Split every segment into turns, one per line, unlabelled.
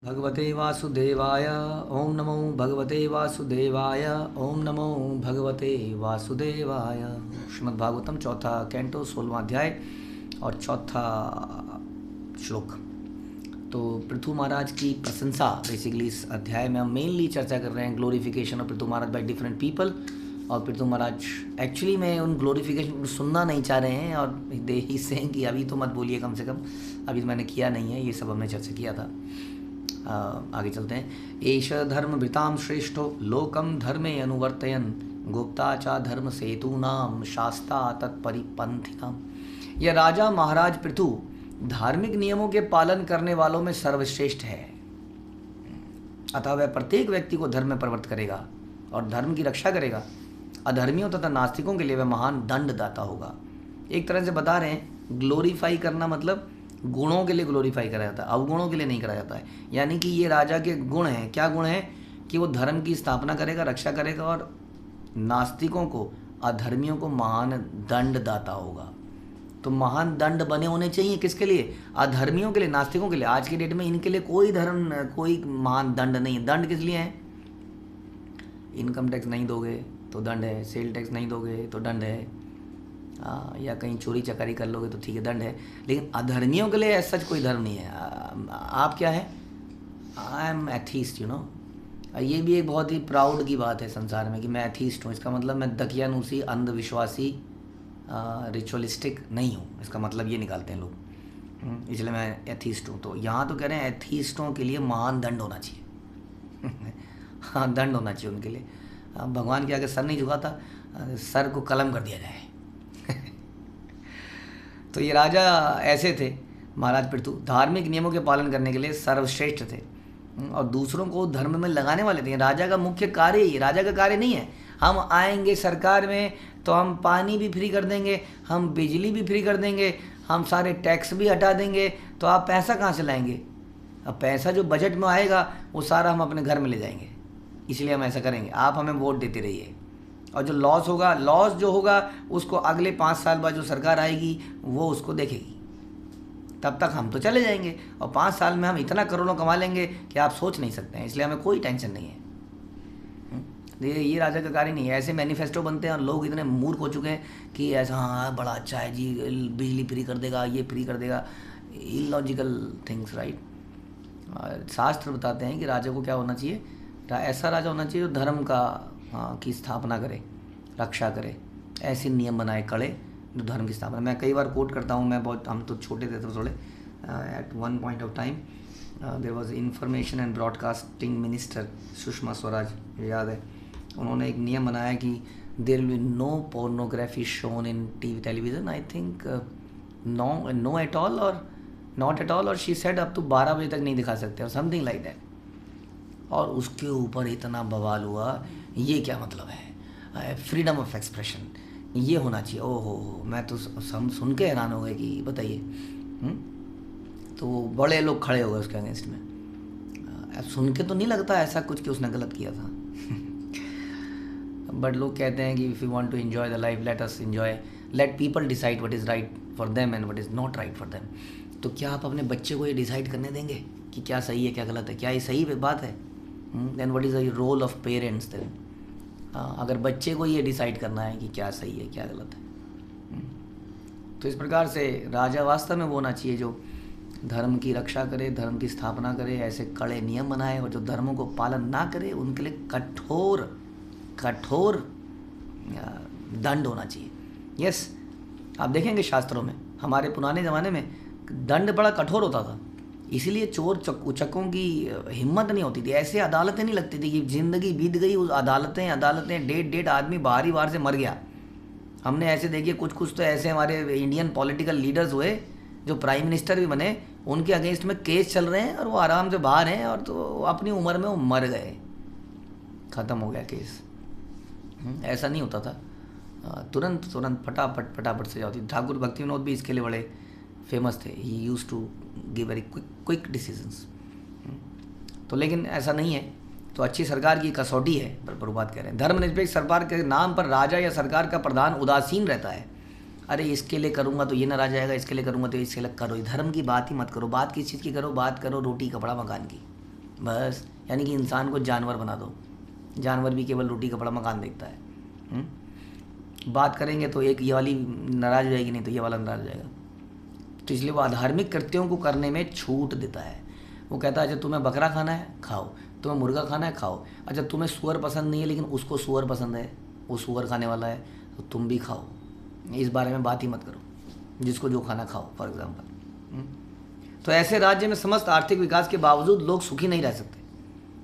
भगवते वासुदेवाय। ओम नमो भगवते वासुदेवाय। ओम नमो भगवते वासुदेवाय। श्रीमद्भागवतम चौथा कैंटो 16वां अध्याय और चौथा श्लोक। तो पृथु महाराज की प्रशंसा बेसिकली इस अध्याय में हम मेनली चर्चा कर रहे हैं, glorification of Prithu Maharaj by different people. और पृथु महाराज एक्चुअली में उन ग्लोरिफिकेशन को सुनना नहीं चाह रहे हैं और दे ही से कि अभी तो मत बोलिए, कम से कम अभी तो मैंने किया नहीं है, ये सब हमने चर्चा किया था। आगे चलते हैं। एष धर्म भृताम श्रेष्ठो लोकम धर्मे अनुवर्तयन गुप्ता चा धर्म सेतूनाम शास्ता तत्परिपंथिनाम। यह राजा महाराज पृथु धार्मिक नियमों के पालन करने वालों में सर्वश्रेष्ठ है, अतः वह प्रत्येक व्यक्ति को धर्म में प्रवृत्त करेगा और धर्म की रक्षा करेगा। अधर्मियों तथा नास्तिकों के लिए वह महान दंडदाता होगा। एक तरह से बता रहे हैं, ग्लोरीफाई करना मतलब गुणों के लिए ग्लोरीफाई करा जाता है, अवगुणों के लिए नहीं करा जाता है। यानी कि ये राजा के गुण हैं। क्या गुण हैं? कि वो धर्म की स्थापना करेगा, रक्षा करेगा और नास्तिकों को, अधर्मियों को महान दंडदाता होगा। तो महान दंड बने होने चाहिए किसके लिए? अधर्मियों के लिए, नास्तिकों के लिए। आज के डेट में इनके लिए कोई धर्म, कोई महान दंड नहीं है। दंड किस लिए है? इनकम टैक्स नहीं दोगे तो दंड है, सेल टैक्स नहीं दोगे तो दंड है, या कहीं चोरी चकारी कर लोगे तो ठीक है, दंड है। लेकिन अधर्मियों के लिए सच कोई धर्म नहीं है। आप क्या है? I am atheist, you know. ये भी एक बहुत ही प्राउड की बात है संसार में कि मैं एथीस्ट हूँ। इसका मतलब मैं दकियानूसी, अंधविश्वासी, रिचुअलिस्टिक नहीं हूँ, इसका मतलब ये निकालते हैं लोग, इसलिए मैं एथीस्ट हूँ। तो यहाँ तो कह रहे हैं एथीस्टों के लिए महान दंड होना चाहिए। हाँ, दंड होना चाहिए उनके लिए। भगवान के आगे सर नहीं झुकाता, सर को कलम कर दिया जाए। तो ये राजा ऐसे थे, महाराज पृथु धार्मिक नियमों के पालन करने के लिए सर्वश्रेष्ठ थे और दूसरों को धर्म में लगाने वाले थे। राजा का मुख्य कार्य ही, राजा का कार्य नहीं है हम आएंगे सरकार में तो हम पानी भी फ्री कर देंगे, हम बिजली भी फ्री कर देंगे, हम सारे टैक्स भी हटा देंगे, तो आप पैसा कहाँ से लाएंगे? अब पैसा जो बजट में आएगा वो सारा हम अपने घर में ले जाएंगे, इसलिए हम ऐसा करेंगे, आप हमें वोट देते रहिए। और जो लॉस होगा, लॉस जो होगा उसको अगले 5 साल बाद जो सरकार आएगी वो उसको देखेगी, तब तक हम तो चले जाएंगे और 5 साल में हम इतना करोड़ों कमा लेंगे कि आप सोच नहीं सकते हैं, इसलिए हमें कोई टेंशन नहीं है। ये राजा का कार्य नहीं है। ऐसे मैनिफेस्टो बनते हैं और लोग इतने मूर्ख हो चुके हैं कि ऐसा हाँ बड़ा अच्छा है जी, बिजली फ्री कर देगा, ये फ्री कर देगा, इलॉजिकल थिंग्स, राइट। शास्त्र बताते हैं कि राजा को क्या होना चाहिए? ऐसा राजा होना चाहिए जो धर्म का की स्थापना करे, रक्षा करे, ऐसे नियम बनाए कड़े जो धर्म की स्थापना। मैं कई बार कोट करता हूँ, मैं बहुत, हम तो छोटे थे तो थोड़े, at one point of time there was information and broadcasting minister Sushma Swaraj, याद है, उन्होंने एक नियम बनाया कि there will be no pornography shown in TV television, I think no at all और नॉट एट ऑल, और शी सेड अब तो 12 बजे तक नहीं दिखा सकते और समथिंग लाइक दैट। और उसके ऊपर इतना बवाल हुआ, ये क्या मतलब है? फ्रीडम ऑफ एक्सप्रेशन ये होना चाहिए। ओहो, मैं तो हम सुन के हैरान हो गए कि बताइए। तो बड़े लोग खड़े हो गए उसके अगेंस्ट में। सुन के तो नहीं लगता ऐसा कुछ कि उसने गलत किया था। बट लोग कहते हैं कि if you want to enjoy the life, let us enjoy, let people decide what is right for them and what is not right for them. तो क्या आप अपने बच्चे को ये डिसाइड करने देंगे कि क्या सही है क्या गलत है? क्या ये सही बात है? Then what is the role of parents then? अगर बच्चे को ये डिसाइड करना है कि क्या सही है क्या गलत है। तो इस प्रकार से राजा वास्तव में वो होना चाहिए जो धर्म की रक्षा करे, धर्म की स्थापना करे, ऐसे कड़े नियम बनाए, और जो धर्मों को पालन ना करे उनके लिए कठोर कठोर दंड होना चाहिए। यस, आप देखेंगे शास्त्रों में, हमारे पुराने ज़माने में दंड बड़ा कठोर होता था, इसीलिए चोर उचक्कों की हिम्मत नहीं होती थी। ऐसे अदालतें नहीं लगती थी कि ज़िंदगी बीत गई, उस अदालतें डेट आदमी बाहर ही बाहर से मर गया। हमने ऐसे देखिए कुछ तो ऐसे हमारे इंडियन पॉलिटिकल लीडर्स हुए जो प्राइम मिनिस्टर भी बने, उनके अगेंस्ट में केस चल रहे हैं और वो आराम से बाहर हैं, और तो अपनी उम्र में वो मर गए, ख़त्म हो गया केस। ऐसा नहीं होता था, तुरंत फटाफट से जाती। ठाकुर भक्ति विनोद भी इसके लिए बड़े फेमस थे, he used to give very quick decisions. तो लेकिन ऐसा नहीं है, तो अच्छी सरकार की कसौटी है। प्रभुपाद कह रहे हैं धर्मनिरपेक्ष सरकार के नाम पर राजा या सरकार का प्रधान उदासीन रहता है। अरे इसके लिए करूँगा तो ये नाराज आएगा, इसके लिए करूँगा तो इसके लिए करो। धर्म की बात ही मत करो, बात किस चीज़ की करो? बात करो रोटी कपड़ा मकान की। बस, यानी कि इंसान को जानवर बना दो। जानवर भी केवल रोटी कपड़ा मकान देखता है। बात करेंगे तो एक ये वाली नाराज़ हो जाएगी, नहीं तो ये वाला नाराज़ हो जाएगा। तो इसलिए वो अधार्मिक कृत्यों को करने में छूट देता है। वो कहता है अच्छा तुम्हें बकरा खाना है खाओ, तुम्हें मुर्गा खाना है खाओ, अच्छा तुम्हें सूअर पसंद नहीं है लेकिन उसको सूअर पसंद है, वो सूअर खाने वाला है तो तुम भी खाओ, इस बारे में बात ही मत करो, जिसको जो खाना खाओ फॉर एग्जाम्पल। तो ऐसे राज्य में समस्त आर्थिक विकास के बावजूद लोग सुखी नहीं रह सकते।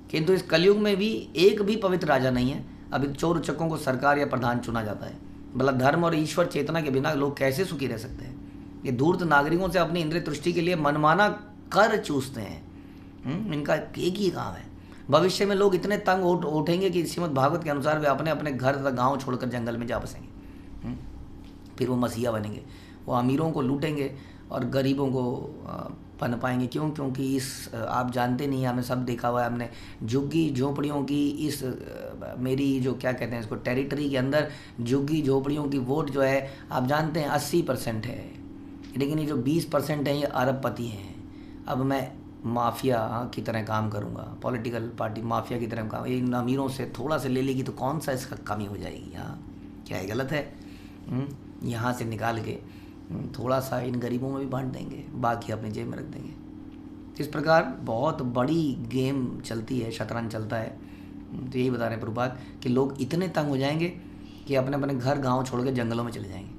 किंतु इस कलयुग में भी एक भी पवित्र राजा नहीं है। अभी चोर उचक्कों को सरकार या प्रधान चुना जाता है। भला धर्म और ईश्वर चेतना के बिना लोग कैसे सुखी रह सकते हैं? ये धूर्त नागरिकों से अपनी इंद्रिय तुष्टि के लिए मनमाना कर चूसते हैं। इनका एक ही काम है। भविष्य में लोग इतने तंग उठेंगे कि श्रीमद् भागवत के अनुसार वे अपने अपने घर तथा गाँव छोड़कर जंगल में जा बसेंगे। फिर वो मसीहा बनेंगे। वो अमीरों को लूटेंगे और गरीबों को पन पाएंगे। क्यों? क्योंकि इस आप जानते नहीं, हमें सब देखा हुआ है हमने, झुग्गी झोपड़ियों की इस मेरी जो क्या कहते हैं इसको टेरिटरी के अंदर झुग्गी झोपड़ियों की वोट जो है आप जानते हैं 80% है, लेकिन ये जो 20% हैं ये अरबपति हैं। अब मैं माफिया की तरह काम करूँगा, पॉलिटिकल पार्टी माफिया की तरह काम, इन अमीरों से थोड़ा सा ले लेगी तो कौन सा इसका कमी हो जाएगी? हाँ, क्या है गलत है? यहाँ से निकाल के थोड़ा सा इन गरीबों में भी बांट देंगे, बाकी अपनी जेब में रख देंगे। इस प्रकार बहुत बड़ी गेम चलती है, शतरंज चलता है। तो यही बता रहे हैं प्रभुपाद कि लोग इतने तंग हो जाएंगे कि अपने अपने घर गांव छोड़ के जंगलों में चले जाएंगे।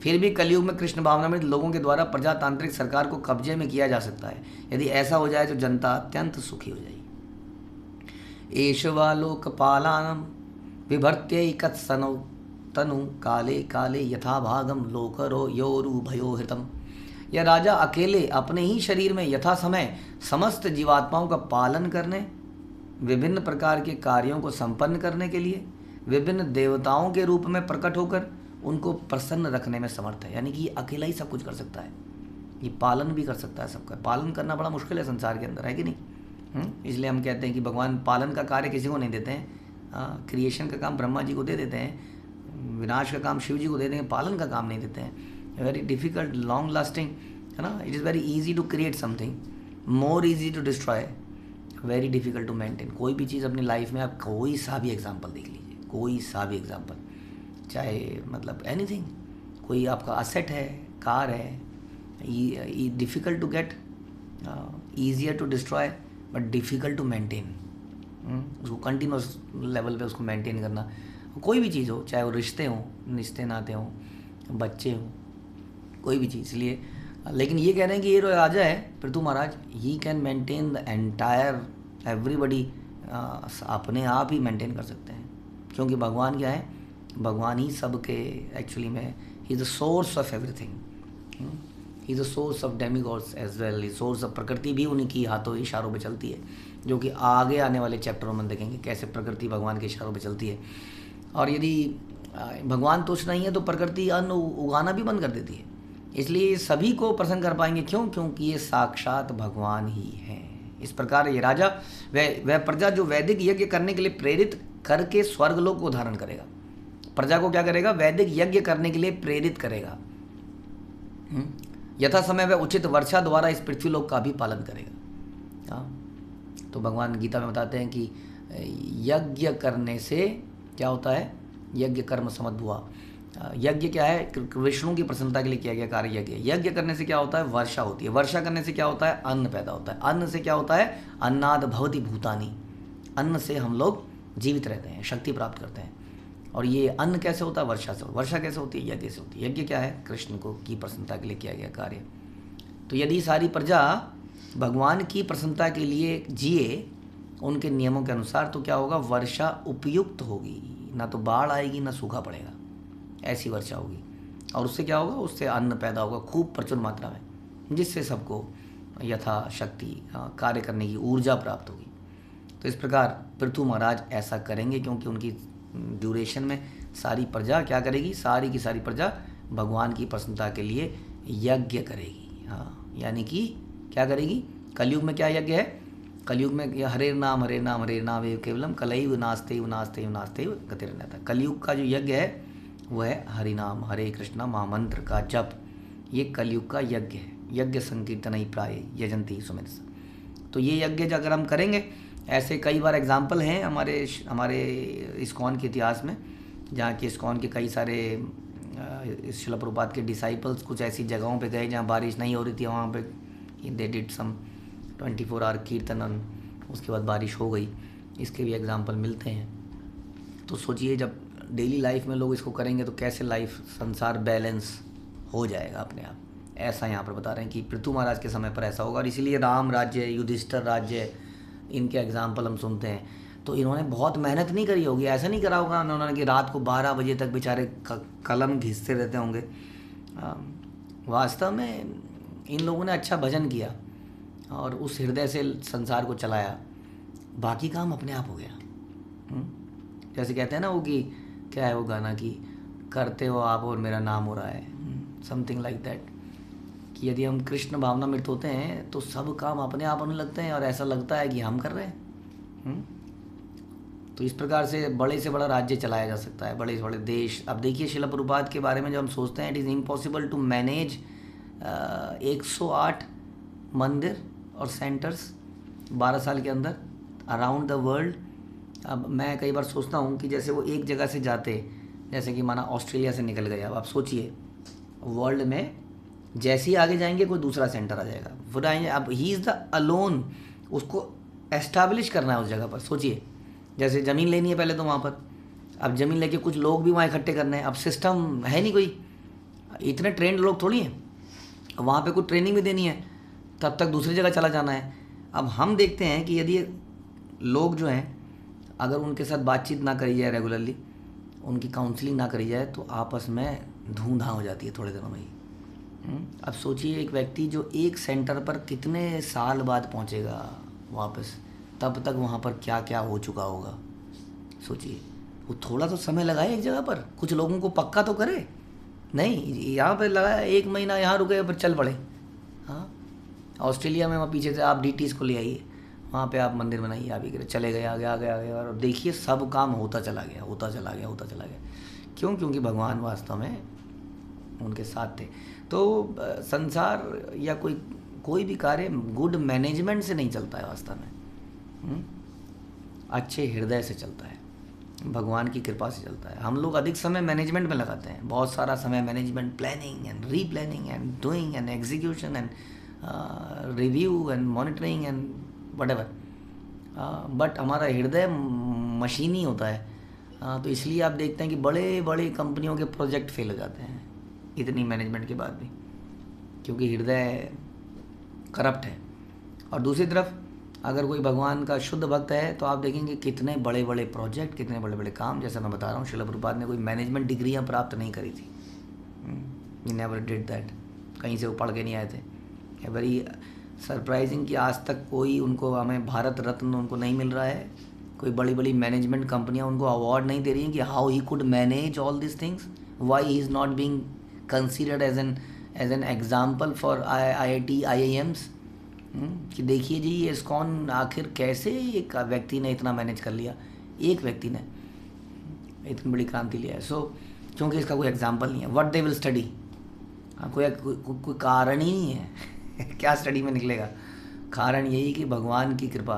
फिर भी कलयुग में कृष्ण भावना में लोगों के द्वारा प्रजातांत्रिक सरकार को कब्जे में किया जा सकता है। यदि ऐसा हो जाए तो जनता अत्यंत सुखी हो जाएगी। एषवा लोकपालानम विभर्त्यैकत्सनौ तनु काले काले यथा भागम लोकरो योरु भयो हृतम। यह राजा अकेले अपने ही शरीर में यथा समय समस्त जीवात्माओं का पालन करने, विभिन्न प्रकार के कार्यों को संपन्न करने के लिए विभिन्न देवताओं के रूप में प्रकट होकर उनको प्रसन्न रखने में समर्थ है। यानी कि ये अकेला ही सब कुछ कर सकता है, ये पालन भी कर सकता है सबका। पालन करना बड़ा मुश्किल है संसार के अंदर, है कि नहीं? इसलिए हम कहते हैं कि भगवान पालन का कार्य किसी को नहीं देते हैं। क्रिएशन का काम ब्रह्मा जी को दे देते हैं, विनाश का काम शिव जी को दे देंगे, पालन का काम नहीं देते हैं। वेरी डिफिकल्ट, लॉन्ग लास्टिंग, है ना। It is very easy to create something, more easy to destroy, very difficult to maintain. कोई भी चीज़ अपनी लाइफ में आप कोई सा भी एग्जांपल देख लीजिए, कोई सा भी एग्जांपल, चाहे मतलब एनीथिंग, कोई आपका असेट है, कार है, difficult to get, easier to destroy but difficult to maintain. उसको कंटिन्यूस लेवल पे उसको मेंटेन करना, कोई भी चीज़ हो, चाहे वो रिश्ते हों, रिश्ते नाते हों, बच्चे हों, कोई भी चीज़। इसलिए लेकिन ये कह रहे हैं कि ये जो राजा है Prithu Maharaj, he can maintain the entire everybody, अपने आप ही मेंटेन कर सकते हैं। क्योंकि भगवान क्या है? भगवान ही सबके एक्चुअली में he is the source of everything, he is the source of demigods as well, source of प्रकृति भी उन्हीं की हाथों इशारों पे चलती है, जो कि आगे आने वाले चैप्टरों में देखेंगे कैसे प्रकृति भगवान के इशारों पे चलती है। और यदि भगवान तुच्छ नहीं है तो प्रकृति अन्न उगाना भी बंद कर देती है। इसलिए सभी को प्रसन्न कर पाएंगे। क्यों? क्योंकि ये साक्षात भगवान ही है। इस प्रकार ये राजा वह प्रजा जो वैदिक यज्ञ करने के लिए प्रेरित करके स्वर्गलोक को धारण करेगा, प्रजा को क्या करेगा? वैदिक यज्ञ करने के लिए प्रेरित करेगा। यथा समय वह उचित वर्षा द्वारा इस पृथ्वीलोक का भी पालन करेगा। तो भगवान गीता में बताते हैं कि यज्ञ करने से क्या होता है? यज्ञ कर्म समद्भुआ। यज्ञ क्या है? विष्णु की प्रसन्नता के लिए किया गया कार्य यज्ञ। यज्ञ करने से क्या होता है? वर्षा होती है। वर्षा करने से क्या होता है? अन्न पैदा होता है। अन्न से क्या होता है? अन्नाद भवति भूतानि। अन्न से हम लोग जीवित रहते हैं, शक्ति प्राप्त करते हैं। और ये अन्न कैसे होता है? वर्षा से। वर्षा कैसे होती है? यज्ञ से होती है। यज्ञ क्या है? कृष्ण को की प्रसन्नता के लिए किया गया कार्य। तो यदि सारी प्रजा भगवान की प्रसन्नता के लिए जिए उनके नियमों के अनुसार, तो क्या होगा? वर्षा उपयुक्त होगी, ना तो बाढ़ आएगी ना सूखा पड़ेगा, ऐसी वर्षा होगी। और उससे क्या होगा? उससे अन्न पैदा होगा खूब प्रचुर मात्रा में, जिससे सबको यथाशक्ति कार्य करने की ऊर्जा प्राप्त होगी। तो इस प्रकार पृथु महाराज ऐसा करेंगे, क्योंकि उनकी ड्यूरेशन में सारी प्रजा क्या करेगी? सारी की सारी प्रजा भगवान की प्रसन्नता के लिए यज्ञ करेगी। हाँ, यानी कि क्या करेगी? कलयुग में क्या यज्ञ है? कलयुग में हरे नाम एव केवलम कलयुग नास्ते गतिरन्यथा। कलयुग का जो यज्ञ है वह है हरिनाम, हरे कृष्णा महामंत्र का जप। ये कलयुग का यज्ञ है। यज्ञ संकीर्तन ही प्राय यजंती सुमित। तो ये यज्ञ जो अगर हम करेंगे, ऐसे कई बार एग्जाम्पल हैं हमारे इस्कॉन के इतिहास में, जहाँ के इस्कॉन के कई सारे शिला प्रभुपाद के डिसाइपल्स कुछ ऐसी जगहों पे गए जहाँ बारिश नहीं हो रही थी, वहाँ पे दे डिड सम 24 आवर कीर्तन, उसके बाद बारिश हो गई। इसके भी एग्जाम्पल मिलते हैं। तो सोचिए जब डेली लाइफ में लोग इसको करेंगे तो कैसे लाइफ संसार बैलेंस हो जाएगा अपने आप। ऐसा यहाँ पर बता रहे हैं कि पृथु महाराज के समय पर ऐसा होगा, और इसीलिए राम राज्य, युधिष्ठिर राज्य, इनके एग्जाम्पल हम सुनते हैं। तो इन्होंने बहुत मेहनत नहीं करी होगी, ऐसा नहीं करा होगा उन्होंने कि रात को 12 बजे तक बेचारे कलम घिसते रहते होंगे। वास्तव में इन लोगों ने अच्छा भजन किया और उस हृदय से संसार को चलाया, बाकी काम अपने आप हो गया। जैसे कहते हैं ना वो कि क्या है वो गाना कि करते हो आप और मेरा नाम हो रहा है, समथिंग लाइक दैट, कि यदि हम कृष्ण भावना में होते हैं तो सब काम अपने आप होने लगते हैं और ऐसा लगता है कि हम कर रहे हैं। तो इस प्रकार से बड़ा राज्य चलाया जा सकता है, बड़े से बड़े देश। अब देखिए शिला प्रभुपाद के बारे में जब हम सोचते हैं, it is impossible to manage 108 मंदिर और सेंटर्स 12 साल के अंदर अराउंड द वर्ल्ड। अब मैं कई बार सोचता हूँ कि जैसे वो एक जगह से जाते, जैसे कि माना ऑस्ट्रेलिया से निकल गए, अब आप सोचिए वर्ल्ड में जैसे ही आगे जाएंगे कोई दूसरा सेंटर आ जाएगा, फिर आएंगे। अब ही इज़ द अलोन, उसको एस्टैब्लिश करना है उस जगह पर। सोचिए जैसे ज़मीन लेनी है पहले तो वहाँ पर, अब ज़मीन लेके कुछ लोग भी वहाँ इकट्ठे करने हैं। अब सिस्टम है नहीं कोई, इतने ट्रेंड लोग थोड़ी हैं, वहाँ पे कुछ ट्रेनिंग भी देनी है, तब तक दूसरी जगह चला जाना है। अब हम देखते हैं कि यदि लोग जो हैं अगर उनके साथ बातचीत ना करी जाए रेगुलरली, उनकी काउंसलिंग ना करी जाए, तो आपस में धूम-धाम हो जाती है थोड़े दिनों में ही। अब सोचिए एक व्यक्ति जो एक सेंटर पर कितने साल बाद पहुंचेगा वापस, तब तक वहाँ पर क्या क्या हो चुका होगा। सोचिए वो थोड़ा तो समय लगाए एक जगह पर, कुछ लोगों को पक्का तो करे। नहीं, यहाँ पर लगाया 1 महीना, यहाँ रुके पर चल पड़े। हाँ, ऑस्ट्रेलिया में वहाँ पीछे से आप DTs को ले आइए, वहाँ पे आप मंदिर बनाइए, आप ही चले गए आगे और देखिए सब काम होता चला गया। क्यों? क्योंकि भगवान वास्तव में उनके साथ थे। तो संसार या कोई भी कार्य गुड मैनेजमेंट से नहीं चलता है वास्तव में, अच्छे हृदय से चलता है, भगवान की कृपा से चलता है। हम लोग अधिक समय मैनेजमेंट में लगाते हैं, बहुत सारा समय management, planning and replanning and doing and execution and review and monitoring and whatever, but हमारा हृदय मशीनी होता है। तो इसलिए आप देखते हैं कि बड़े बड़े कंपनियों के प्रोजेक्ट फेल हो जाते हैं इतनी मैनेजमेंट के बाद भी, क्योंकि हृदय करप्ट है। और दूसरी तरफ अगर कोई भगवान का शुद्ध भक्त है तो आप देखेंगे कितने बड़े बड़े प्रोजेक्ट, कितने बड़े बड़े काम। जैसा मैं बता रहा हूँ, शिला प्रभुपाद ने कोई मैनेजमेंट डिग्रियाँ प्राप्त नहीं करी थी, ही नेवर डिड दैट, कहीं से वो पढ़ के नहीं आए थे। वेरी सरप्राइजिंग कि आज तक कोई उनको, हमें भारत रत्न उनको नहीं मिल रहा है, कोई बड़ी बड़ी मैनेजमेंट कंपनियां उनको अवार्ड नहीं दे रही हैं कि how he could manage all this things, why he is not being considered as an example for IIT IIMs। कि देखिए जी ये इस्कॉन आखिर कैसे एक व्यक्ति ने इतना मैनेज कर लिया, एक व्यक्ति ने इतनी बड़ी क्रांति लिया है। सो क्योंकि इसका कोई एग्जाम्पल नहीं है, व्हाट दे विल स्टडी, कोई कारण ही नहीं है क्या स्टडी में निकलेगा। कारण यही कि भगवान की कृपा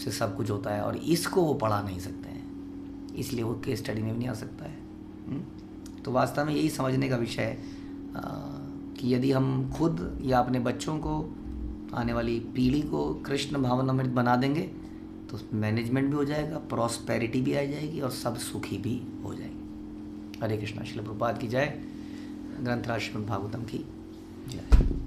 से सब कुछ होता है, और इसको वो पढ़ा नहीं सकते हैं, इसलिए वो केस स्टडी में भी नहीं आ सकता है। तो वास्तव में यही समझने का विषय है कि यदि हम खुद या अपने बच्चों को, आने वाली पीढ़ी को कृष्ण भावनामृत बना देंगे तो मैनेजमेंट भी हो जाएगा, प्रॉस्पेरिटी भी आ जाएगी और सब सुखी भी हो जाएगी। हरे कृष्णा। श्रील प्रभुपाद की जय। ग्रंथराज श्रीमद् भागवतम की जय।